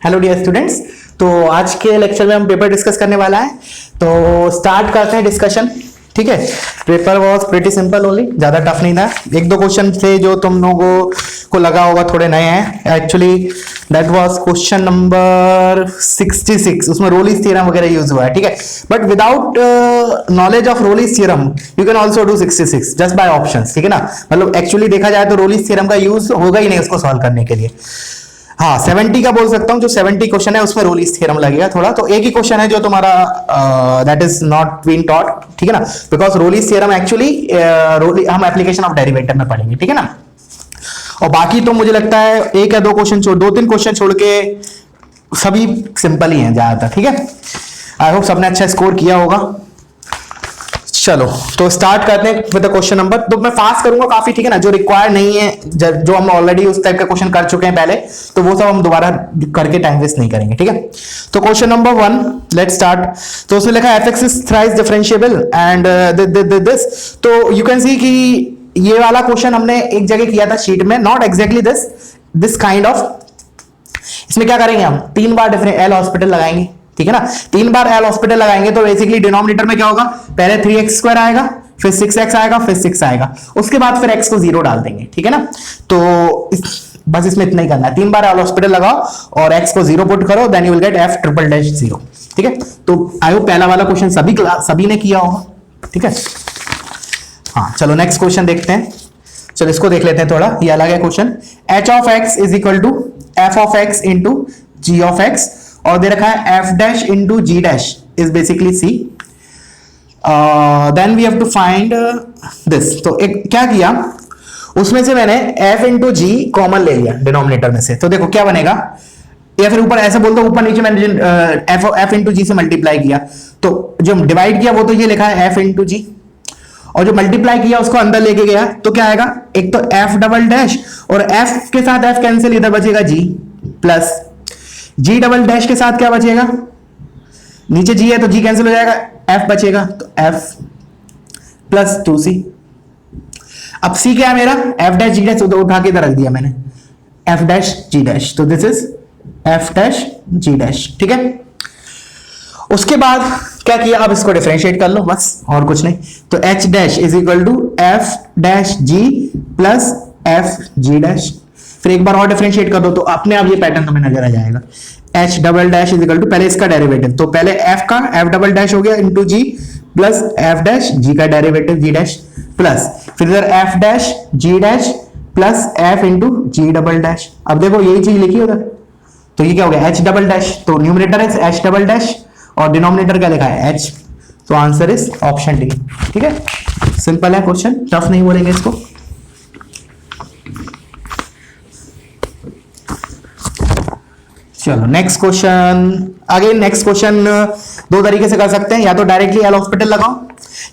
Hello dear students. तो आज के लेक्चर में हम पेपर डिस्कस करने वाला है। तो स्टार्ट करते हैं डिस्कशन। ठीक है, paper was pretty simple only, ज्यादा टफ नहीं था। एक दो क्वेश्चन थे जो तुम लोगों को लगा होगा थोड़े नए हैं। Actually that was question number 66, उसमें रोलीज थ्योरम वगैरह यूज हुआ है। ठीक है, but without knowledge of Rolle's theorem you can also do 66 just by options. ठीक है ना, मतलब एक्चुअली देखा जाए तो रोलीज थ्योरम का यूज होगा ही नहीं उसको सॉल्व करने के लिए। हाँ, 70 का बोल सकता हूँ, जो 70 क्वेश्चन है उसमें रोलीज थ्योरम लगेगा थोड़ा। तो एक ही क्वेश्चन है जो तुम्हारा that is not been taught. ठीक है ना, बिकॉज रोलीज थ्योरम एक्चुअली हम एप्लीकेशन ऑफ डेरिवेटिव में पढ़ेंगे। ठीक है ना, और बाकी तो मुझे लगता है एक या दो क्वेश्चन छोड़, दो तीन क्वेश्चन छोड़ के सभी सिंपल ही हैं ज्यादातर। ठीक है, आई होप सबने अच्छा स्कोर किया होगा। चलो तो स्टार्ट करते हैं विद द क्वेश्चन नंबर। तो मैं फास्ट करूंगा काफी। ठीक है ना, जो रिक्वायर नहीं है, जो हम ऑलरेडी उस टाइप का क्वेश्चन कर चुके हैं पहले, तो वो सब हम दोबारा करके टाइम वेस्ट नहीं करेंगे। ठीक है, तो क्वेश्चन नंबर 1 लेट्स स्टार्ट। तो उसमें लिखा है fx is thrice differentiable and this. तो यू कैन सी कि ये वाला क्वेश्चन हमने एक जगह किया था शीट में, not exactly this kind of. इसमें क्या करेंगे, हम 3 बार डिफरेंट एल हॉस्पिटल लगाएंगे। ठीक है ना, 3 बार एल हॉस्पिटल लगाएंगे तो बेसिकली डिनोमिनेटर में क्या होगा, पहले 3x² आएगा, फिर 6x आएगा, फिर 6 आएगा, उसके बाद फिर x को 0 डाल देंगे। ठीक है ना, तो बस इसमें इतना ही करना है। 3 बार एल हॉस्पिटल लगाओ और x को 0 पुट करो, then you will get f triple dash 0। ठीक है, तो आई होप पहला वाला क्वेश्चन सभी ने किया होगा। ठीक है, हाँ चलो नेक्स्ट क्वेश्चन देखते हैं। चलो इसको देख लेते हैं थोड़ा, ये अलग है question. h of x is equal to f of x into g of x, और दे रखा है f dash into g dash is basically c। Then we have to find this. तो एक क्या किया, उसमें से मैंने f इंटू g कॉमन ले लिया डिनोमिनेटर में से। तो देखो क्या बनेगा, या फिर ऊपर ऐसे बोल दो, ऊपर नीचे मैंने f इंटू g से मल्टीप्लाई किया, तो जो डिवाइड किया वो तो ये लिखा है f इंटू g, और जो मल्टीप्लाई किया उसको अंदर लेके गया तो क्या आएगा, एक तो f डबल डैश और f के साथ f कैंसिल, इधर बचेगा g plus g double dash के साथ क्या बचेगा, नीचे g है तो g कैंसिल हो जाएगा, f बचेगा तो f प्लस 2c। अब c क्या है मेरा, f डैश g डैश, तो उठा के इधर रख दिया मैंने, f डैश g डैश, तो this is f dash g dash. ठीक है, उसके बाद क्या किया, अब इसको डिफरेंशिएट कर लो बस, और कुछ नहीं। तो h dash is equal to f dash g plus f g dash. फिर एक बार और डिफरेंशिएट कर दो तो अपने आप ये पैटर्न तुम्हें नजर आ जाएगा। h double dash is equal to, पहले इसका डेरिवेटिव, तो पहले f का f डबल डैश हो गया into g plus f dash g का डेरिवेटिव g डैश प्लस फिर इधर f dash g dash plus f into g double dash. अब देखो यही चीज लिखी उधर, तो ये क्या हो गया h डबल डैश, तो न्यूमरेटर है h डबल डैश और डिनोमिनेटर क्या लिखा है h। तो आंसर इज ऑप्शन डी। ठीक है, सिंपल है क्वेश्चन, टफ नहीं बोलेंगे इसको। चलो next question. Again next question दो तरीके से कर सकते हैं, या तो डायरेक्टली एल हॉस्पिटल लगाओ,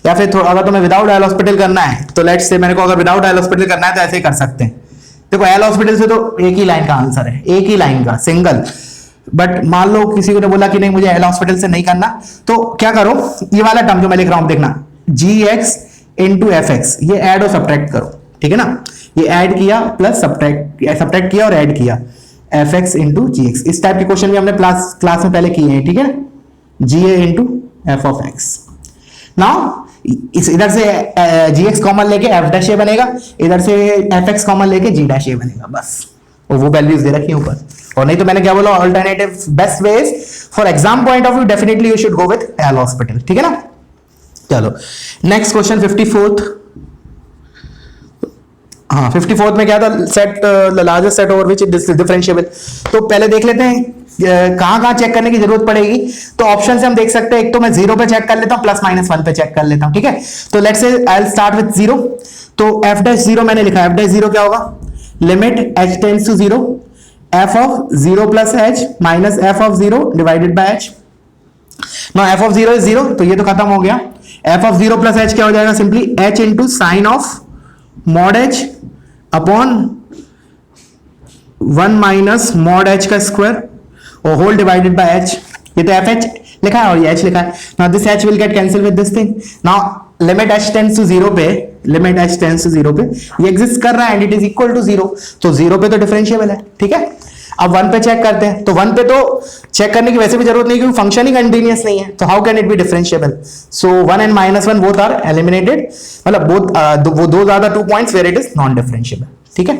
या फिर अगर तुम्हें विदाउट एल हॉस्पिटल करना है तो लेट्स से मेरे को अगर विदाउट एल हॉस्पिटल करना है तो ऐसे ही कर सकते हैं। देखो एल हॉस्पिटल से तो एक ही लाइन का आंसर है, एक ही लाइन का सिंगल। बट मान लो किसी को ने बोला कि नहीं मुझे एल हॉस्पिटल से नहीं करना, तो क्या करो, ये वाला टर्म जो मैं लिख रहा हूं देखना, gx इंटू एफ एक्स, ये ऐड और सब्ट्रैक्ट करो। ठीक है ना, ये ऐड किया प्लस सब्ट्रैक्ट किया और ऐड किया, F X into G X. इस टाइप के क्वेश्चन भी हमने क्लास में पहले किए हैं। ठीक है, G A into F of X. Now इस इधर से जी एक्स कॉमन लेके एफ डैश ए बनेगा, इधर से एफ एक्स कॉमन लेके जी डैश ए बनेगा बस, और वो वैल्यूज दे रखी है ऊपर। और नहीं तो मैंने क्या बोला, alternative best ways for exam point of view definitely you should go with L hospital. ठीक है ना, चलो नेक्स्ट क्वेश्चन 54th। हाँ 54th में क्या था, set largest set over which is differentiable. तो पहले देख लेते हैं कहां चेक करने की जरूरत पड़ेगी। तो ऑप्शन से हम देख सकते हैं, एक तो मैं 0 पे चेक कर लेता हूं, प्लस माइनस 1 पे चेक कर लेता हूं। ठीक है, तो let's say I will start with 0। तो f डैश 0 मैंने लिखा, f डैश 0 क्या होगा, limit h tends to 0 f of 0 plus h minus f of 0 divided by h। Now f of 0 is 0, तो ये तो खत्म हो गया। f ऑफ 0 प्लस h क्या हो जाएगा, simply h into sine of mod h upon 1 minus mod h का स्क्वायर और होल डिवाइडेड बाय h। ये तो fh लिखा है और ये h लिखा है। Now this h will get cancel with this thing. Now limit h tends to 0 पे, लिमिट h टेंड्स टू 0 पे ये एग्जिस्ट कर रहा है and it is equal to 0, तो 0 पे तो डिफरेंशिएबल है। ठीक है, अब 1 पे चेक करते हैं, तो 1 पे तो चेक करने की वैसे भी जरूरत नहीं क्योंकि फंक्शन ही कंटिन्यूअस नहीं है, तो how can it be differentiable? So 1 and -1 both are eliminated, मतलब बोथ वो दो ज्यादा 2 points where it is non differentiable. ठीक है,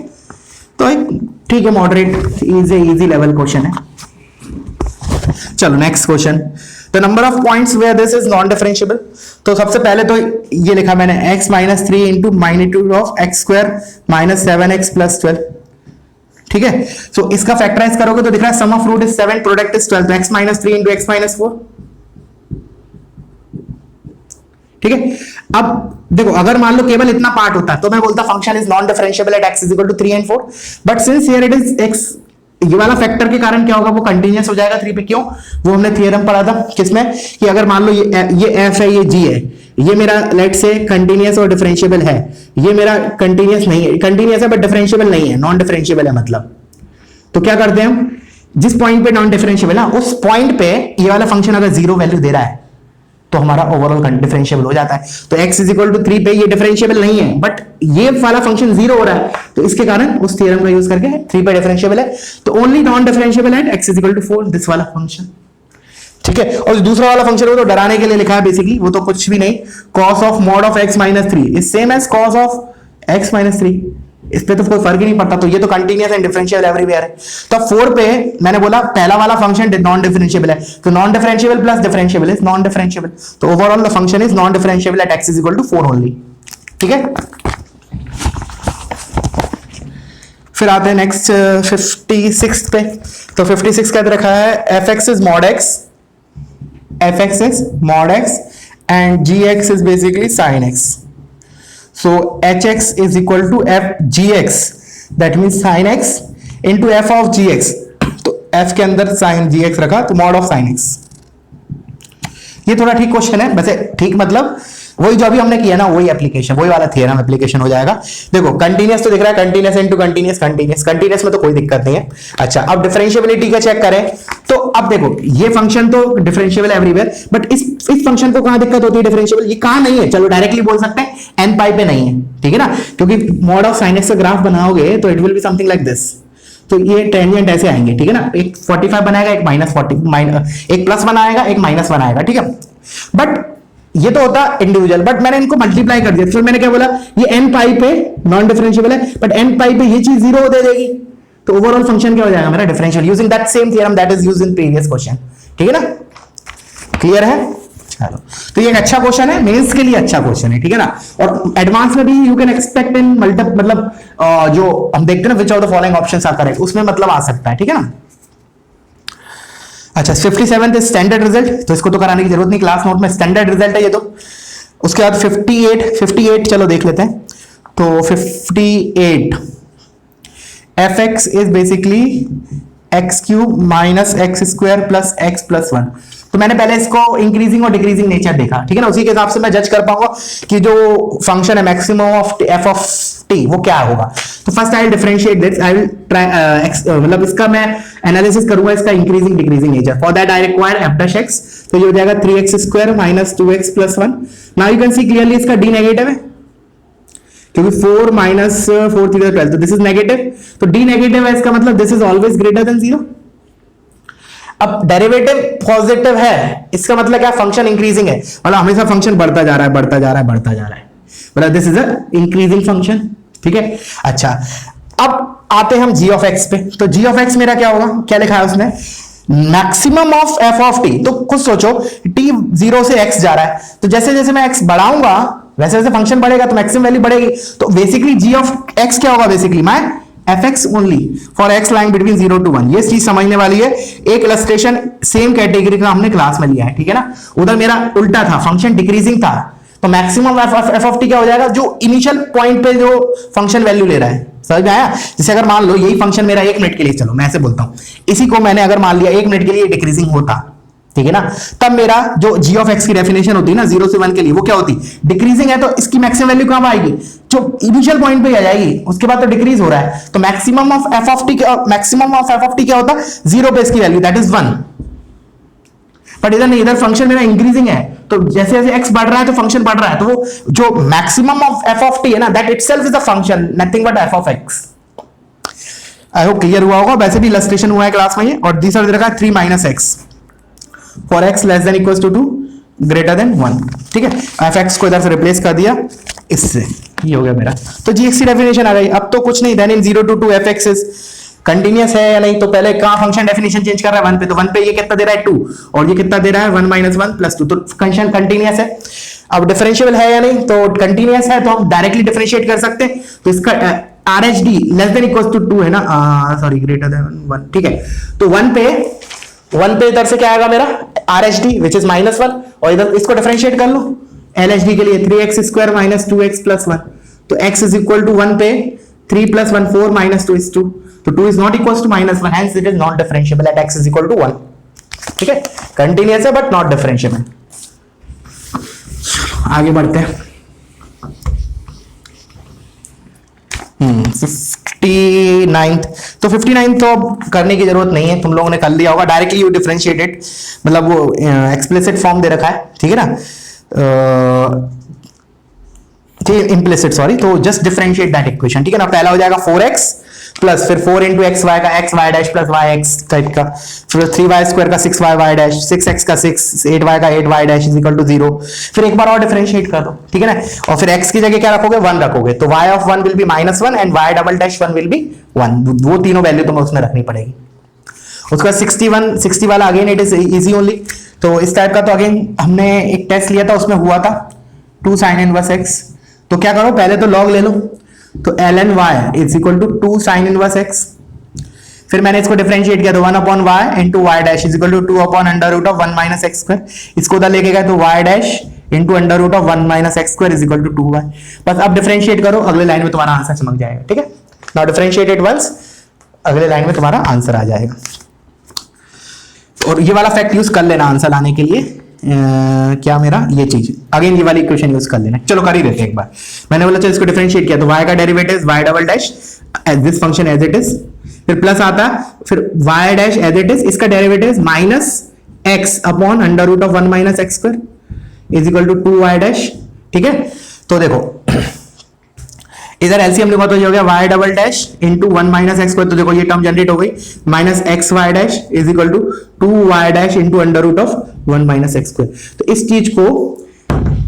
तो एक ठीक है मॉडरेट इजी लेवल क्वेश्चन है। चलो next question, the number of points where this is non differentiable. तो सबसे पहले तो ये लिखा मैंने x - 3 into magnitude of x square - 7x + 12। ठीक है, सो इसका फैक्टराइज करोगे तो दिख रहा है sum of root is 7, product is 12, तो x - 3 इंटू x - 4। ठीक है, अब देखो अगर मान लो केवल इतना पार्ट होता तो मैं बोलता function is non differentiable at x = 3 and 4, but since here it is x, ये वाला फैक्टर के कारण क्या होगा, वो कंटीन्यूअस हो जाएगा 3 पे। क्यों? वो हमने थ्योरम पढ़ा था किसमें, कि अगर मान लो ये f है, ये g है, ये मेरा लेट से कंटीन्यूअस और डिफरेंशिएबल है, ये मेरा कंटीन्यूअस नहीं है, कंटीन्यूअस है बट डिफरेंशिएबल नहीं है, नॉन डिफरेंशिएबल है मतलब। तो क्या करते हैं हम, जिस पॉइंट पे नॉन डिफरेंशिएबल है उस पॉइंट पे ये वाला फंक्शन अगर 0 वैल्यू दे रहा है तो हमारा ओवरऑल डिफरेंशिएबल हो जाता है। तो x = 3 पे ये डिफरेंशिएबल नहीं है बट ये वाला फंक्शन 0 हो रहा है, तो इसके कारण उस थ्योरम का यूज करके 3 पे डिफरेंशिएबल है, तो only non differentiable at x = 4, this वाला फंक्शन। ठीक है, और दूसरा वाला फंक्शन वो तो डराने के लिए लिखा है बेसिकली, वो तो कुछ भी नहीं, cos of mod of x - 3 is same as cos of x - 3, इस पे तो कोई फर्क ही नहीं पड़ता, तो ये तो कंटीन्यूअस एंड डिफरेंशिएबल एवरीवेयर है। तो 4 पे मैंने बोला पहला वाला फंक्शन नॉन डिफरेंशिएबल है, तो non differentiable plus differentiable is non differentiable, तो overall the function is non differentiable at x = 4 only. ठीक है, फिर आते हैं नेक्स्ट 56 पे। तो 56 का रखा है fx is mod x, fx is mod x and gx is basically sin x. So hx is equal to f gx, that means sin x into f of gx. तो f के अंदर sin gx रखा तो mod of sin x। ये थोड़ा ठीक question है वैसे, ठीक मतलब वही जो अभी हमने किया ना वही एप्लीकेशन, वही वाला थ्योरम एप्लीकेशन हो जाएगा। देखो कंटीन्यूअस तो दिख रहा है, कंटीन्यूअस इनटू कंटीन्यूअस, कंटीन्यूअस में तो कोई दिक्कत नहीं है। अच्छा, अब डिफरेंशिएबिलिटी का चेक करें तो अब देखो ये फंक्शन तो डिफरेंशिएबल एवरीवेयर, बट इस फंक्शन को कहां दिक्कत होती है डिफरेंशिएबल, ये कहां नहीं है, चलो डायरेक्टली बोल सकते हैं n पाई पे नहीं है। ठीक है ना, क्योंकि मॉड ऑफ sin x का ग्राफ बनाओगे तो it will be something like this, तो ये टेंजेंट ऐसे आएंगे। ठीक है ना, एक 45 बनाएगा, एक -40, एक प्लस बनाएगा, एक माइनस बनाएगा। ठीक है, बट ये तो होता इंडिविजुअल, बट मैंने इनको मल्टीप्लाई कर दिया, फिर मैंने क्या बोला ये n पाई पे नॉन डिफरेंशिएबल है, बट n पाई पे ये चीज 0 दे देगी, तो ओवरऑल फंक्शन क्या हो जाएगा मेरा differential, using that same theorem that is used in previous question. ठीक है ना, क्लियर है? चलो, तो ये एक अच्छा क्वेश्चन है, मेंस के लिए अच्छा क्वेश्चन है। ठीक है ना, और एडवांस में भी यू कैन एक्सपेक्ट इन मतलब जो हम देखते हैं ना which of the following options are correct, उसमें मतलब आ सकता है। ठीक है ना, अच्छा 57 स्टैंडर्ड रिजल्ट, तो इसको तो कराने की जरूरत नहीं, क्लास नोट में स्टैंडर्ड रिजल्ट है ये तो। उसके बाद 58 चलो देख लेते हैं। तो 58 fx is basically x³ - x² + x + 1। तो मैंने पहले इसको इंक्रीजिंग और डिक्रीजिंग नेचर देखा। ठीक है ना, उसी के हिसाब से मैं जज कर पाऊंगा कि जो फंक्शन है maximum of f of t वो क्या होगा। तो first I will differentiate this, I will try मतलब इसका मैं एनालिसिस करूंगा इसका increasing decreasing nature. For that I require f'(x), तो ये हो जाएगा 3x² - 2x + 1। Now you can see clearly इसका d नेगेटिव है क्योंकि 4 - 4 × 12, तो दिस इज नेगेटिव, तो d नेगेटिव है, इसका मतलब this is always greater than 0। अब डेरिवेटिव पॉजिटिव है, इसका मतलब क्या, फंक्शन इंक्रीजिंग है, मतलब हमेशा फंक्शन बढ़ता जा रहा है, बढ़ता जा रहा है, बढ़ता जा रहा है, मतलब this is a increasing function. ठीक है, अच्छा अब आते हैं हम g ऑफ x पे। तो g ऑफ x मेरा क्या होगा, क्या लिखा है उसने, maximum of f of t। तो कुछ सोचो t 0 से x जा रहा है, तो जैसे जैसे मैं x बढ़ाऊंगा वैसे वैसे फंक्शन बढ़ेगा, तो मैक्सिमम वैल्यू बढ़ेगी। तो बेसिकली g ऑफ x क्या होगा, बेसिकली मैं fx only for x line between 0 to 1। ये चीज समझने वाली है, एक इलस्ट्रेशन सेम कैटेगरी का हमने क्लास में लिया है। ठीक है ना, उधर मेरा उल्टा था, फंक्शन डिक्रीजिंग था, तो मैक्सिमम f ऑफ t क्या हो जाएगा, जो इनिशियल पॉइंट पे जो फंक्शन वैल्यू ले रहा है। समझ में आया? जैसे अगर मान लो यही फंक्शन मेरा 1 मिनट के लिए, चलो मैं ऐसे बोलता हूं, इसी को मैंने अगर मान लिया 1 मिनट के लिए डिक्रीजिंग होता, ठीक है ना, तब मेरा जो g ऑफ x की डेफिनेशन होती है ना 0 से 1 के लिए, वो क्या होती, डिक्रीजिंग है, तो इसकी मैक्सिमम वैल्यू कहां आएगी, जो इनिशियल पॉइंट पे आ जाएगी, उसके बाद तो डिक्रीज हो रहा है, तो maximum of f of t क्या होता है, 0 पे इसकी वैल्यू दैट इज 1। बट इधर नहीं, इधर फंक्शन मेरा इंक्रीजिंग है, तो जैसे जैसे x बढ़ रहा है तो फंक्शन बढ़ रहा है, तो वो जो maximum of f of t है ना, that itself is a function, nothing but f of x। I hope clear हुआ होगा, वैसे भी इलस्ट्रेशन हुआ है क्लास में ये। और दूसरा दे रखा है 3 minus x for x less than equal to 2 greater than 1, ठीक है। एफ एक्स को इधर से रिप्लेस कर दिया इससे, ये हो गया मेरा। तो जी एक्स की डेफिनेशन आ गई। अब तो कुछ नहीं, then in 0 to 2 f x is continuous है या नहीं। तो पहले कहां फंक्शन डेफिनेशन चेंज कर रहा है 1 पे, तो 1 पे ये कितना दे रहा है 2, और ये कितना दे रहा है 1 माइनस 1 प्लस 2, तो फंक्शन कंटिन्यूअस है। अब डिफरेंशिएबल है या नहीं, तो कंटिन्यूअस है तो हम डायरेक्टली डिफरेंशिएट कर सकते हैं। तो इसका R H D less than equal to 2 है ना, सॉरी ग्रेटर देन 1, ठीक है। तो 1 पे इधर से क्या आएगा मेरा are H D which is -1, और इधर इसको डिफरेंशिएट कर लो एल एच डी के लिए 3x square minus 2x plus 1, तो x इज इक्वल टू 1 पे 3 प्लस 1 4 माइनस 2 इज 2, तो 2 is not equal to -1, hence it is not differentiable at x is equal to 1, ठीक है। कंटिन्यूअस है but not differentiable. आगे बढ़ते हैं। 59th, तो 59th तो अब करने की जरूरत नहीं है, तुम लोगों ने कर लिया होगा। डायरेक्टली यू डिफरेंशिएटेड, मतलब वो एक्सप्लिसिट फॉर्म दे रखा है, ठीक है ना, इम्प्लिसिट सॉरी। तो जस्ट डिफरेंशिएट दैट इक्वेशन, ठीक है ना। पहला हो जाएगा 4x प्लस फिर 4 इंटू एक्स वाई का x y dash plus y x type का, फिर 3y स्क्वायर का 6y वाई डैश, 6x का 6, 8y का 8y dash is equal to 0। फिर एक बार और डिफरेंशिएट कर दो, ठीक है ना, और फिर x की जगह क्या रखोगे 1 रखोगे, तो y of 1 will be -1 and y double dash 1 will be 1, वो तीनों वैल्यू तुम्हें उसमें रखनी पड़ेगी। उसका 60 वाला again it is easy only. तो इस टाइप का तो अगेन हमने एक टेस्ट लिया था, उसमें हुआ था 2 sin इनवर्स x। तो क्या करो पहले तो लॉग ले लो, तो ln y is equal to 2 sin inverse x। फिर मैंने इसको डिफरेंशिएट किया तो 1 upon y into y dash is equal to 2 upon under root of 1 minus x square. इसको उधर लेके गए तो y dash into under root of 1 minus x square is equal to 2y। बस अब डिफरेंशिएट करो, अगले लाइन में तुम्हारा आंसर चमक जाएगा, ठीक है। नाउ डिफरेंशिएट इट वंस, अगले लाइन में तुम्हारा आंसर आ जाएगा। और ये वाला फैक्ट यूज कर लेना आंसर लाने के लिए, क्या मेरा ये चीज अगेन ये वाली इक्वेशन यूज कर लेना। चलो कर ही देते हैं एक बार। मैंने बोला चलो इसको डिफरेंशिएट किया तो y का derivative y double dash as this function as it is, फिर प्लस आता फिर y dash as it is, इसका derivative minus x upon under root of 1 minus x square is equal to 2y dash, ठीक है। तो देखो इधर LCM लिखो तो ये हो गया y double dash into 1 minus x square, तो देखो ये टर्म जनरेट हो गई minus x y dash is equal to 2y dash into under root of 1 minus x square. तो इस चीज को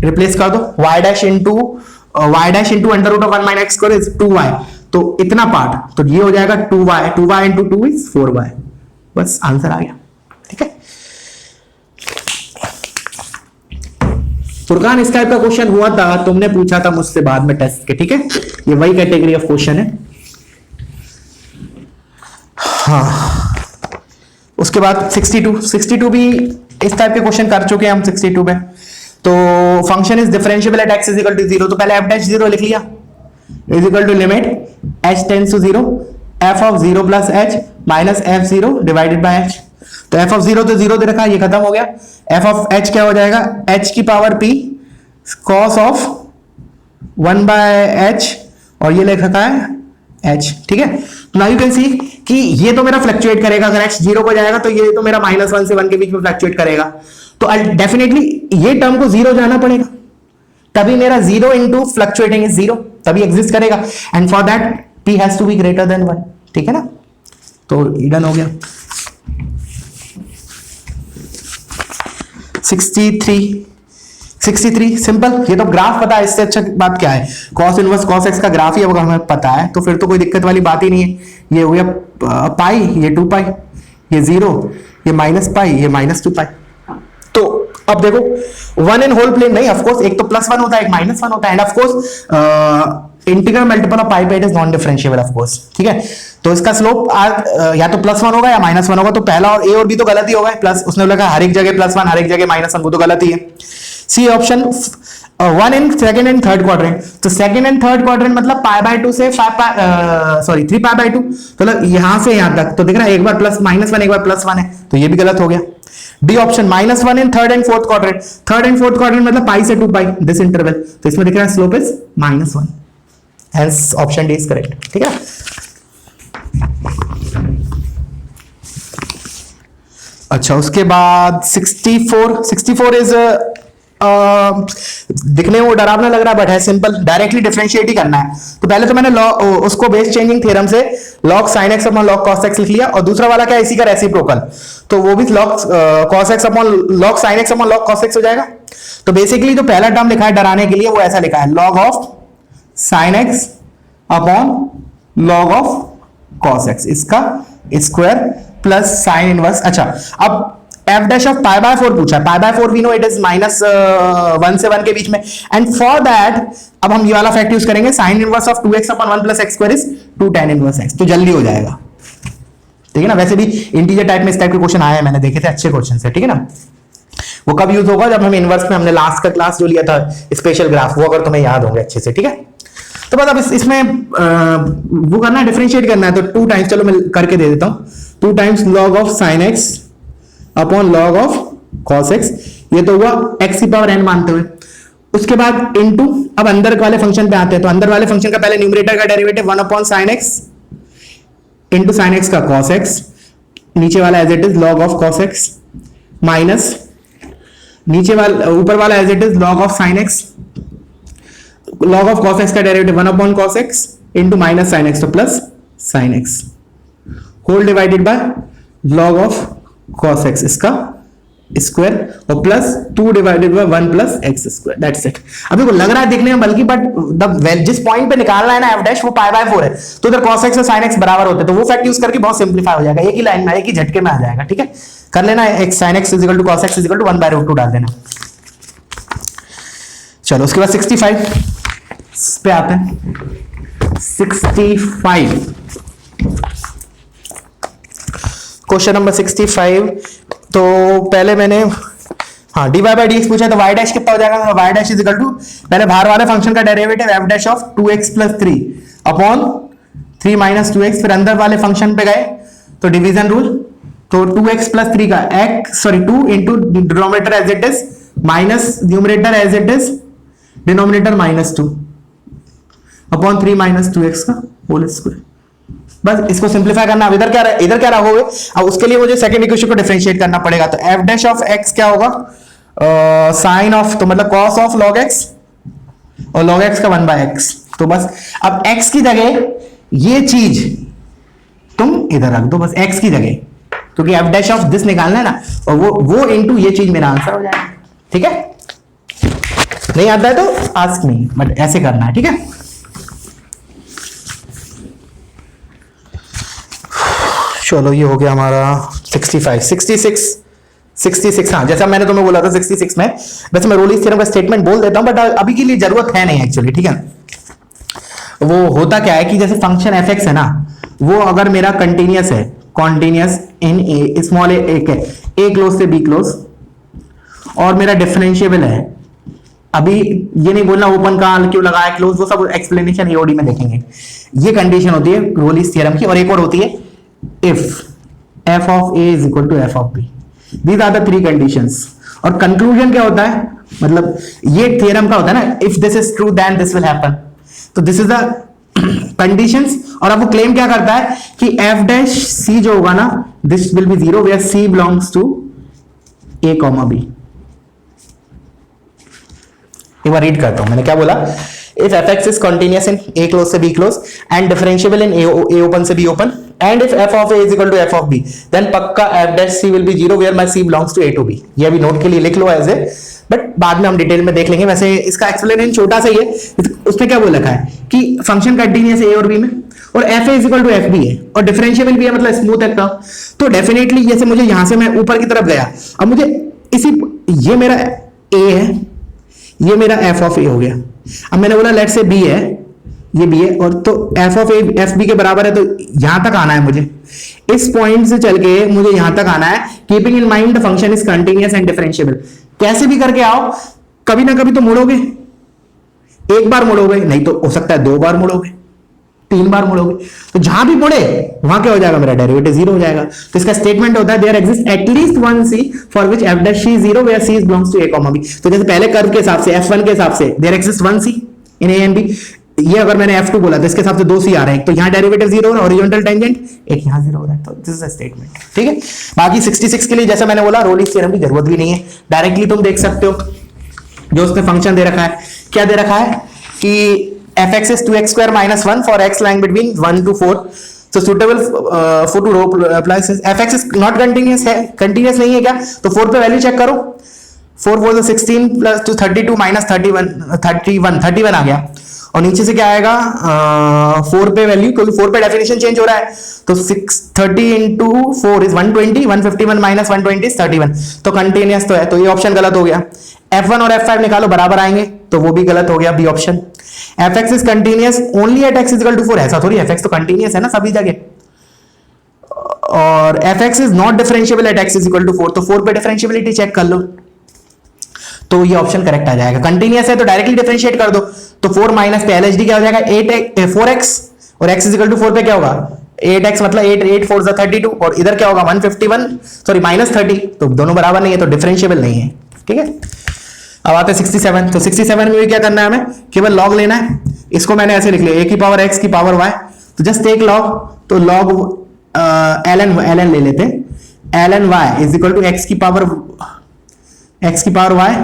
रिप्लेस कर दो, y dash into under root of 1 minus x square is 2y, तो इतना पार्ट तो ये हो जाएगा 2y इंटू 2 इज 4y। बस आंसर आ गया, ठीक है। फुरकान इस टाइप का क्वेश्चन हुआ था, तुमने पूछा था मुझसे बाद में टेस्ट के, ठीक है। ये वही कैटेगरी ऑफ क्वेश्चन है। हाँ, उसके बाद 62 भी इस टाइप के क्वेश्चन कर चुके हैं हम 62 में। तो function is differentiable at x is equal to 0, तो पहले f डैश 0 लिख लिया is equal to limit h tends to 0 f of 0 plus h minus f0 divided by h। तो f ऑफ 0 तो 0 दे रखा है, ये खत्म हो गया। f ऑफ h क्या हो जाएगा h की power p cos of 1 by h, और ये लिख रखा है h, ठीक है। नाउ यू कैन सी कि ये तो मेरा फ्लक्चुएट करेगा, अगर h 0 को जाएगा तो ये तो मेरा -1 से 1 के बीच में फ्लक्चुएट करेगा, तो डेफिनेटली ये टर्म को 0 जाना पड़ेगा, तभी मेरा 0 इंटू फ्लक्चुएटिंग इज 0 तभी एग्जिस्ट करेगा, and for that p has to be greater than 1, ठीक है ना। तो डन हो गया। 63 सिंपल, ये तो ग्राफ पता है, इससे अच्छा बात क्या है, cos इनवर्स cos x का ग्राफ ही अगर हमें पता है तो फिर तो कोई दिक्कत वाली बात ही नहीं है। ये हो गया पाई, ये 2 पाई, ये 0, ये माइनस पाई, ये -2 पाई। तो अब देखो 1 इन होल प्लेन नहीं, ऑफकोर्स एक तो +1 होता है, एक -1 होता है, and of course integral multiple of pi पे it is non differentiable of course, ठीक है। तो इसका स्लोप या तो +1 होगा या -1 होगा, तो पहला और ए और बी तो गलत ही होगा, प्लस उसने बोला हर एक जगह +1 हर एक जगह -1, वो तो गलत ही है। C option 1 in second and third quadrant, तो सेकंड एंड थर्ड क्वाड्रेंट मतलब π/2 से 3π/2, मतलब यहां से यहां तक, तो दिख रहा है एक बार -1 एक बार +1 है, तो ये भी गलत हो गया। D option -1 in third and fourth quadrant मतलब पाई से 2 पाई दिस इंटरवल, तो इसमें दिख रहा है slope is -1, hence option D is correct, ठीक है। अच्छा, उसके बाद 64 इज दिखने में वो डरावना लग रहा है बट है सिंपल, डायरेक्टली डिफरेंशिएट ही करना है। तो पहले तो मैंने उसको बेस चेंजिंग थ्योरम से log sin x upon log cos x लिख लिया, और दूसरा वाला क्या है, इसी का रेसिप्रोकल, तो वो भी log cos x upon log sin x upon log cos x हो जाएगा। तो बेसिकली जो पहला टर्म लिखा है डराने के लिए वो ऐसा लिखा है, log of sin x upon log of cos x, इसका स्क्वायर प्लस साइन इनवर्स। अच्छा, अब f dash of pi by 4 पूछा है, पाई by 4 we know it is -1 से 1 के बीच में, एंड फॉर दैट अब हम ये वाला फैक्ट यूज करेंगे, sine inverse of 2x upon 1 plus x square is 2 tan inverse x, तो जल्दी हो जाएगा। ठीक है ना, वैसे भी इंटीजर टाइप में इस टाइप के क्वेश्चन आए हैं, मैंने देखे थे, अच्छे क्वेश्चन है। ठीक है ना, वो कब यूज होगा, जब हम इनवर्स में हमने लास्ट का क्लास जो लिया था स्पेशल ग्राफ, वो अगर तुम्हें याद होंगे अच्छे से। ठीक है, तो बस अब इसमें वो करना है, डिफरेंशिएट करना है, तो 2 टाइम्स, चलो मैं करके दे देता हूं, 2 times log of sin x upon log of cos x, ये तो हुआ x की पावर n मानते हुए। उसके बाद इनटू, अब अंदर वाले फंक्शन पे आते हैं, तो अंदर वाले फंक्शन का पहले न्यूमरेटर का derivative 1 upon sin x into sin x का cos x, नीचे वाला as it is log of cos x, minus नीचे वाला ऊपर वाला as it is log of sin x, log of cos x का derivative 1 upon cos x into minus sin x, तो plus sin x whole divided by log of cos x इसका square, और plus 2 divided by 1 plus x square, that's it. अब देखो लग रहा है देखने में बल्कि, बट जिस पॉइंट पे निकालना है ना f डैश, वो पाई बाय 4 है, तो उधर cos x और sin x बराबर होते हैं, तो वो फैक्ट यूज करके बहुत सिंपलीफाई हो जाएगा, एक ही लाइन में, एक ही झटके में आ जाएगा। ठीक है, कर लेना, x sin x is equal to cos x is equal to 1/√2 डाल देना। चलो उसके बाद 65 पे आते हैं, 65 क्वेश्चन नंबर 65। तो पहले मैंने हाँ dy बाई dx पूछा, तो y डैश कितना हो जाएगा, y dash is equal to, पहले बाहर वाले फंक्शन का derivative f dash of 2x plus 3 upon 3 minus 2x, फिर अंदर वाले फंक्शन पे गए तो डिवीजन रूल, तो 2x प्लस 3 का x 2 into denominator as it is minus numerator as it is denominator -2 upon 3 minus 2x का होल स्क्वायर। बस इसको सिंपलीफाई करना। अब इधर क्या रहोगे, अब उसके लिए मुझे सेकंड इक्वेशन को डिफरेंशिएट करना पड़ेगा, तो f डैश ऑफ x क्या होगा, साइन ऑफ, तो मतलब cos ऑफ log x, और log x का 1/x, तो बस अब x की जगह ये चीज तुम इधर रख दो, बस x की जगह, क्योंकि f डैश ऑफ दिस निकालना है ना, और वो इनटू ये चीज मेरा आंसर हो जाएगा। ठीक है, नहीं आता है तो आस्क मी, बट ऐसे करना है। ठीक है, चलो ये हो गया हमारा 66। हाँ, जैसा मैंने तुम्हें बोला था 66 में, वैसे मैं रोलिस थ्योरम का स्टेटमेंट बोल देता हूं, बट अभी के लिए जरूरत है नहीं एक्चुअली। ठीक है, वो होता क्या है कि जैसे फंक्शन f है ना, वो अगर मेरा कंटिन्यूअस है, कॉन्टिन्यूअस इन ए स्मॉल ए क्लोज से b क्लोज, और मेरा डिफरेंशिएबल है, अभी ये नहीं बोलना ओपन का क्यों लगाया क्लोज, वो सब एक्सप्लेनेशन ईओडी में देखेंगे। ये कंडीशन होती है रोलिस थ्योरम की, और एक और होती है if f of a is equal to f of b, these are the 3 conditions। और कंक्लूजन क्या होता है, मतलब ये थ्योरम का होता है ना, if this is true then this will happen, तो this is the conditions। और अब वो क्लेम क्या करता है कि f dash c जो होगा ना, this will be 0 where c belongs to a comma b। एक बार रीड करता हूं, मैंने क्या बोला, if fx is continuous in a close से b close and differentiable in a open से b open, and if f of a is equal to f of b, then पक्का f dash c will be 0 where my c belongs to a to b। ये अभी note के लिए लिख लो as a, but बाद में हम detail में देख लेंगे। वैसे इसका एक्सप्लेनेशन छोटा सा ही है, उसमें क्या बोला है कि फंक्शन कंटिन्यूअस है a और b में, और f a is equal to f b है, और डिफरेंशिएबल भी है, मतलब स्मूथ है, तो डेफिनेटली जैसे मुझे यहां से मैं ऊपर की तरफ गया, अब मुझे इसी, ये मेरा a है, ये मेरा f ऑफ a हो गया, अब मैंने बोला लेट से b है, ये b है, और तो f of a f b के बराबर है, तो यहां तक आना है मुझे, इस पॉइंट से चल के मुझे यहां तक आना है, keeping in mind the function is continuous and differentiable. कैसे भी करके आओ, कभी ना कभी तो मुड़ोगे, एक बार मुड़ोगे, नहीं तो हो सकता है 2 बार मुड़ोगे, 3 बार मुड़ोगे, तो जहां भी मुड़े वहां क्या हो जाएगा, मेरा डेरिवेटिव 0 हो जाएगा। तो इसका स्टेटमेंट होता है there exist at least one c for which f dash c 0 where c belongs to a comma b। तो जैसे पहले कर्व के हिसाब से f1 के हिसाब से there exist one c in a and b, ये अगर मैंने f2 बोला तो इसके हिसाब से 2 c आ रहे हैं, तो यहां डेरिवेटिव 0 हो रहा है, हॉरिजॉन्टल टेंजेंट एक यहां 0 हो रहा है, तो दिस इज अ स्टेटमेंट। ठीक है, बाकी 66 के लिए जैसा मैंने बोला रोलिस थ्योरम की जरूरत भी नहीं है, डायरेक्टली तुम देख सकते हो जो उसने फंक्शन दे रखा है, क्या दे रखा है कि fx is 2x square minus 1 for x lying between 1 to 4, so suitable for to row plus fx is not continuous है, continuous नहीं है क्या, तो 4 पे वैल्यू चेक करो, 4 4 तो 16 प्लस टू 32 माइनस 31 आ गया, और नीचे से क्या आएगा 4 पे वैल्यू, क्योंकि 4 पे डेफिनेशन चेंज हो रहा है, तो 630 इंटू 4 इज 120, 151 माइनस 120 इज 31, तो कंटिन्यूअस तो है, तो ये ऑप्शन गलत हो गया। F1 और F5 निकालो, बराबर आएंगे, तो वो भी गलत हो गया, B option. Fx is continuous only at x equal to 4, ऐसा थोड़ी, Fx तो कंटिन्यूअस है ना सभी जगह, और Fx is not differentiable at x equal to 4, तो 4 पे डिफरेंशिएबिलिटी चेक कर लो, तो ये ऑप्शन करेक्ट आ जाएगा। कंटिन्यूअस है तो डायरेक्टली डिफरेंशिएट कर दो, तो 4 माइनस पे LHD क्या हो जाएगा 4x, और x इक्वल टू 4 पे क्या होगा 8x, मतलब 8 4 32, और इधर क्या होगा 151 सॉरी माइनस 30, तो दोनों बराबर नहीं है, तो डिफरेंशिएबल नहीं है, ठीक है। अब आते हैं 67, तो 67 में भी क्या करना है, हमें केवल लॉग लेना है, इसको मैंने ऐसे लिख लिया a की पावर x की पावर y, तो जस्ट टेक लॉग, तो लॉग ln ले लेते हैं, ln y is equal to x की पावर y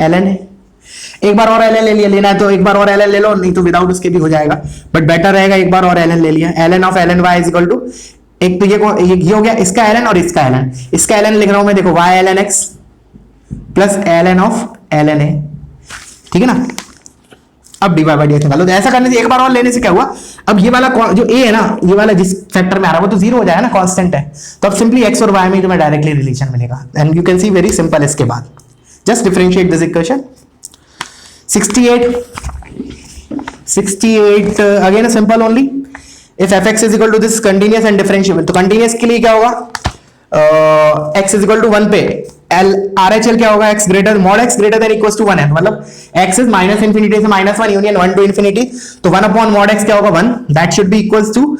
ln है, एक बार और ln ले लिया, लेना है तो एक बार और ln ले लो, नहीं तो विदाउट उसके भी हो जाएगा, बट बेटर रहेगा एक बार और ln ले लिया, ln of ln y is equal to, एक तो ये हो गया इसका ln और इसका ln, इसका ln लिख रहा हूं मैं, देखो y ln x plus ln of ln है, ठीक है ना। अब dy बाई dx निकालो, तो ऐसा करने से एक बार और लेने से क्या हुआ, अब ये वाला जो a है ना, ये वाला जिस फैक्टर में आ रहा है वो तो जीरो हो जाएगा ना, कांस्टेंट है, तो अब सिंपली x और y में तुम्हें डायरेक्टली रिलेशन मिलेगा, and you can see very simple. इसके बाद just differentiate this equation. 68 again simple only, if fx is equal to this continuous and differentiable, तो कंटिन्यूअस के लिए क्या होगा x इज इक्वल टू 1 पे RHL क्या होगा, x greater mod x greater than equals to 1 है, मतलब x इज माइनस इंफिनिटी से माइनस 1 यूनियन 1 टू इंफिनिटी, तो 1 अपॉन मॉड x क्या होगा 1, that should be equals to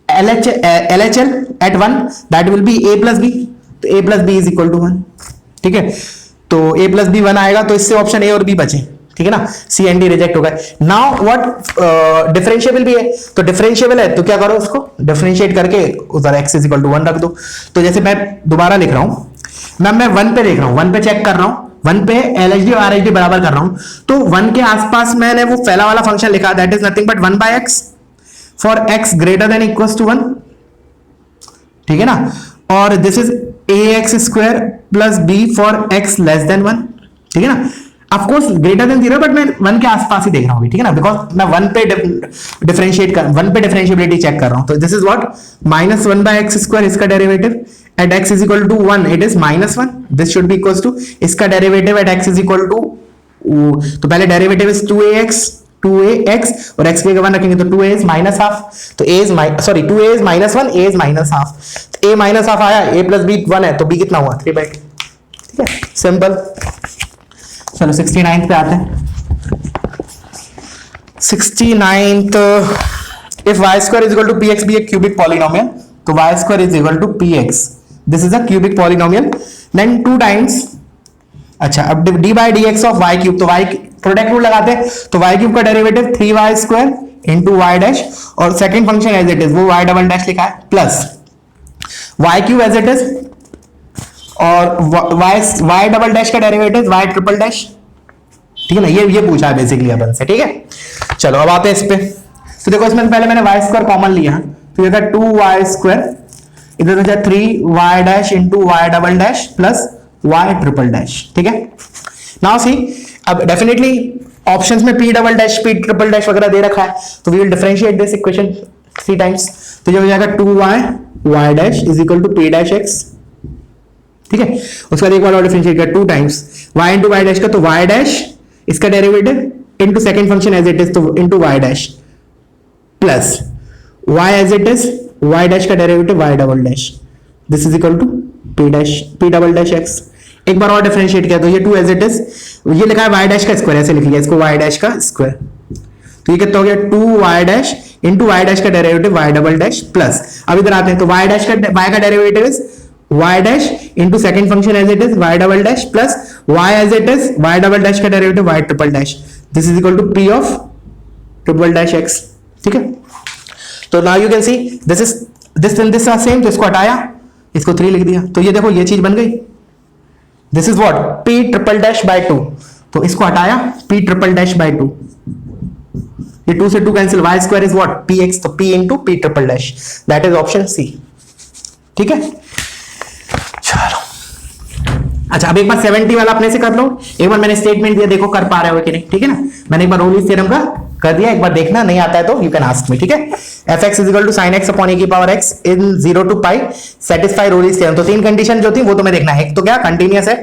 LHL at 1, that will be a plus b, तो a plus b is equal to 1, ठीक है, तो a प्लस b 1 आएगा, तो इससे ऑप्शन a और b बचे, ठीक है ना, C एंड D रिजेक्ट हो गए। नाउ व्हाट डिफरेंशिएबल भी है, तो डिफरेंशिएबल है तो क्या करो, उसको डिफरेंशिएट करके उधर x इज इक्वल टू 1 रख दो, तो जैसे मैं दोबारा लिख रहा हूं, मैं 1 पे देख रहा हूं, 1 पे चेक कर रहा हूं, 1 पे LHD और RHD बराबर कर रहा हूं, तो 1 के आसपास मैंने वो पहला वाला फंक्शन लिखा, that is nothing but 1 by x for x greater than equals to 1, ठीक है ना, और this is ax square plus b for x less than 1, ठीक है ना, of course greater than 0, but मैं 1 के आसपास ही देख रहा हूं, ठीक है ना, बिकॉज मैं 1 पे डिफरेंशिएबिलिटी चेक कर रहा हूं, तो this is what minus 1 by x square, इसका derivative at x is equal to 1, it is minus 1, this should be equal to इसका derivative at x is equal to, तो पहले डेरिवेटिव इज 2ax और x की जगह 1 रखेंगे, तो 2a is minus half, तो a is sorry 2a is minus 1, a is minus half, a minus half आया, a प्लस b 1 है, तो b कितना हुआ 3/2, ठीक है, सिंपल। चलो 69 पे आते हैं। 69th, if y square is equal to px be a cubic polynomial, तो y square is equal to px, this is a cubic polynomial, then 2 times, अच्छा अब d by dx of y cube, तो y product rule लगाते हैं, तो y cube का derivative 3y square into y dash, और second function as it is वो y double dash लिखा है, plus y cube as it is, और y डबल डैश का डेरिवेटिव y ट्रिपल डैश, ठीक है ना, ये पूछा है बेसिकली अपन से, ठीक है। चलो अब आते हैं इस पे, तो देखो इसमें पहले मैंने y स्क्वायर कॉमन लिया, तो ये था 2y स्क्वायर, इधर था 3y dash into y double dash plus y triple dash, ठीक है। नाउ सी, अब डेफिनेटली ऑप्शंस में p double dash p triple dash वगैरह दे रखा है, तो we will differentiate this equation 3 times, तो ये हो जाएगा 2y y dash is equal to p dash x, ठीक है। उसके बाद एक बार और डिफरेंशिएट कर 2 times y into y dash का, तो y डैश इसका derivative into second function as it is, तो into y dash plus y as it is, y dash का derivative y double dash, this is equal to p dash p double dash x, एक बार और differentiate किया तो ये 2 as it is, ये लिखा है y डैश का स्क्वायर, ऐसे लिख लिया इसको y डैश का स्क्वायर, तो ये कितना हो गया 2y dash into y dash का derivative y double dash plus, अब इधर आते हैं, तो y डैश का y का derivative is y dash into second function as it is y double dash plus y as it is y double dash का derivative y triple dash, this is equal to p of triple dash x, ठीक है। तो now you can see this is this are same, तो इसको हटाया, इसको 3 लिख दिया, तो ये देखो ये चीज बन गई, this is what p triple dash by 2, तो इसको हटाया p ट्रिपल डैश बाय 2, ये 2 से 2 cancel, y square is what px, तो p into p triple dash, that is option C. ठीक है, चलो अच्छा अब एक बार 70 वाला अपने से कर लो। एक बार मैंने स्टेटमेंट दिया, देखो कर पा रहे हो कि नहीं। ठीक है ना, मैंने एक बार रोलिस थ्योरम का कर दिया, एक बार देखना, नहीं आता है तो यू कैन आस्क मी। ठीक है, fx is equal to sin x upon a की power x in 0 to pi satisfy Rolle's theorem. तो तीन कंडीशन जो थी वो तुम्हें देखना है, एक तो क्या कंटीन्यूअस है,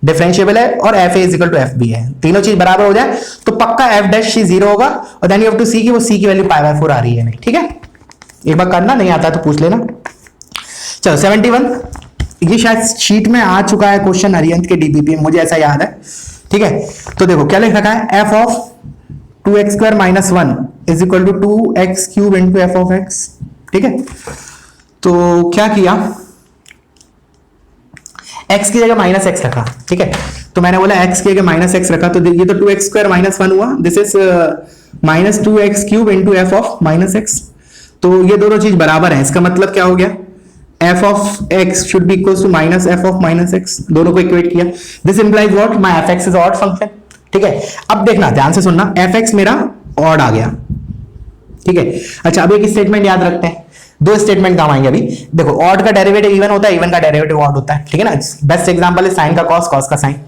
डिफरेंशिएबल है, और f is equal to f भी है। तीनों चीज बराबर हो जाए तो पक्का f डैश 0 होगा, और देन यू हैव टू सी कि वो c की वैल्यू पाई बाय 4 आ रही है नहीं। ठीक है, एक बार करना, नहीं आता तो पूछ लेना। चलो 71, ये शायद शीट में आ चुका है क्वेश्चन अरिहंत के डीबीपी में, मुझे ऐसा याद है। ठीक है, तो देखो क्या लिख रखा है, f of 2x square minus 1 is equal to 2x cube into F of x। ठीक है, तो क्या किया, x की जगह माइनस x रखा। ठीक है, तो मैंने बोला x की जगह माइनस x रखा, तो ये तो 2x स्क्वायर माइनस 1 हुआ, this is minus 2x cube into F of minus x। तो ये दोनों चीज बराबर है, इसका मतलब क्या हो गया, f of x should be equals to minus f of minus x, दोनों को इक्वेट किया। This implies what, my fx is odd function. ठीक है, अब देखना ध्यान से सुनना, fx मेरा ऑड आ गया। ठीक है, अच्छा अब एक स्टेटमेंट याद रखते हैं, दो स्टेटमेंट काम आएंगे अभी। देखो ऑड का डेरिवेटिव इवन होता है, इवन का डेरिवेटिव ऑड होता है। ठीक है ना, बेस्ट एग्जांपल है साइन का कॉस, कॉस का साइन।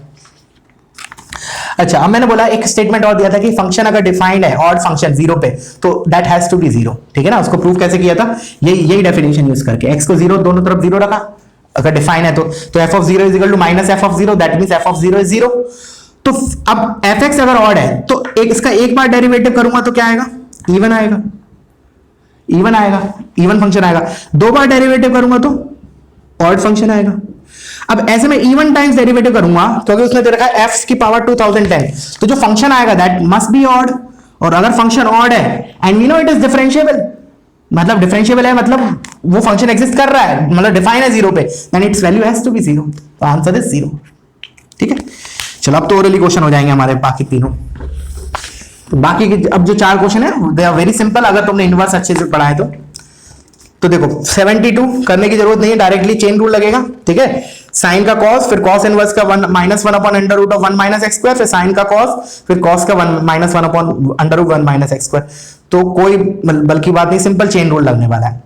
अच्छा अब मैंने बोला एक स्टेटमेंट और दिया था कि फंक्शन अगर डिफाइंड है ऑड फंक्शन 0 पे तो दैट हैज टू बी 0। ठीक है ना, उसको प्रूव कैसे किया था, यही डेफिनेशन यूज करके, x को 0 दोनों तरफ 0 रखा, अगर डिफाइन है तो f of 0 is equal to minus f of 0, that means f of 0 is 0। तो अब fx अगर ऑड है तो इसका एक बार डेरिवेटिव करूंगा तो क्या आएगा, इवन आएगा, इवन आएगा, इवन फंक्शन आएगा। दो बार डेरिवेटिव करूंगा तो ऑड फंक्शन आएगा। अब ऐसे में इवन टाइम्स डेरिवेटिव करूंगा तो अगर उसने दे रखा है f की पावर 2010, तो जो फंक्शन आएगा दैट मस्ट बी ऑड। और अगर फंक्शन ऑड है and we know it is differentiable, मतलब डिफरेंशिएबल है मतलब वो फंक्शन एग्जिस्ट कर रहा है, मतलब डिफाइन है 0 पे, then its value has to be 0। तो आंसर इज 0। ठीक है, चलो अब तो ओरली क्वेश्चन हो जाएंगे हमारे बाकी तीनों। तो बाकी के अब जो 4 क्वेश्चन है दे आर वेरी सिंपल, अगर तुमने इनवर्स अच्छे से पढ़ा है तो देखो 72 करने की जरूरत नहीं है, डायरेक्टली चेन रूल लगेगा। ठीक है, साइन का कॉस, फिर कॉस इनवर्स का 1 minus 1 upon under root of 1 minus x square, फिर साइन का कॉस, फिर कॉस का 1 minus 1 upon under root 1 minus x square. तो कोई बल्कि बात नहीं, सिंपल चेन रूल लगने वाला है।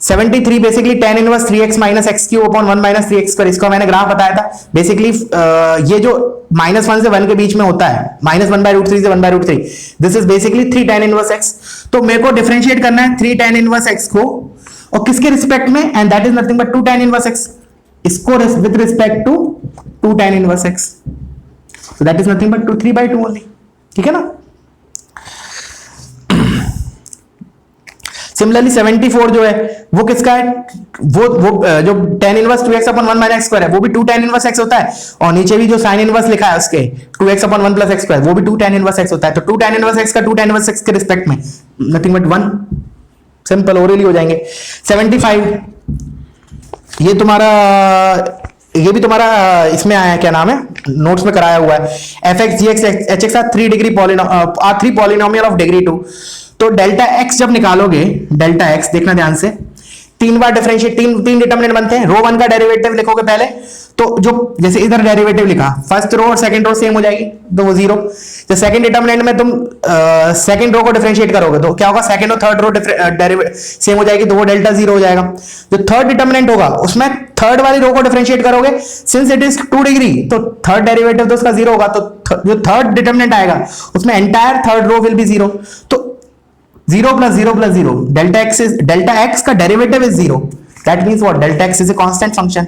73 basically tan inverse 3x minus x cube upon 1 minus 3x square, इसका मैंने ग्राफ बताया था। बेसिकली ये जो माइनस 1 से 1 के बीच में होता है, माइनस 1 बाय रूट 3 से 1 by root 3, this is basically 3 tan inverse x। तो मेरे को डिफरेंशिएट करना है 3 tan इनवर्स x को, और किसके रिस्पेक्ट में, and that is nothing but 2 tan inverse x, इसको with respect to 2 tan inverse x, so that is nothing but 3/2 only. ठीक है ना, सिमिलरली 74 जो है वो किसका है, वो जो tan inverse 2x upon 1 minus x square है वो भी 2 tan इनवर्स x होता है, और नीचे भी जो sin इनवर्स लिखा है उसके 2x upon 1 plus x square वो भी 2 tan इनवर्स x होता है। तो 2 tan इनवर्स x का 2 tan इनवर्स x के रिस्पेक्ट में नथिंग बट 1, सिंपल ओरली हो जाएंगे। 75 ये तुम्हारा, ये भी तुम्हारा इसमें आया है, क्या नाम है, नोट्स में कराया हुआ है, fx gx hx are 3 degree polynomial of degree 2। तो डेल्टा x जब निकालोगे, डेल्टा x देखना ध्यान से, 3 बार डिफरेंशिएट, तीन डिटरमिनेंट बनते हैं। रो 1 का डेरिवेटिव लिखोगे पहले, तो जो जैसे इधर डेरिवेटिव लिखा, फर्स्ट रो और सेकंड रो सेम हो जाएगी तो वो 0। जो सेकंड डिटरमिनेंट में तुम सेकंड रो को डिफरेंशिएट करोगे तो क्या होगा, सेकंड और थर्ड रो डेरिवेटिव सेम हो जाएगी तो वो डेल्टा 0 हो जाएगा। जो थर्ड डिटरमिनेंट होगा उसमें थर्ड वाली रो को डिफरेंशिएट करोगे, सिंस इट इज 2 डिग्री तो थर्ड डेरिवेटिव तो उसका 0 होगा, तो जो थर्ड डिटरमिनेंट आएगा उसमें entire third row will be 0। तो 0 plus 0 plus 0, delta x का derivative is 0, that means what, delta x is a constant function.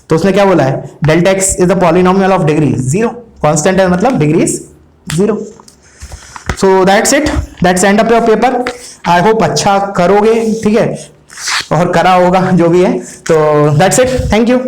तो उसने क्या बोला है, delta x is a polynomial of degree 0, constant है मतलब degree is 0। So that's it, that's end of your paper. I hope अच्छा करोगे, ठीक है, और करा होगा जो भी है। तो दैट्स इट, थैंक यू।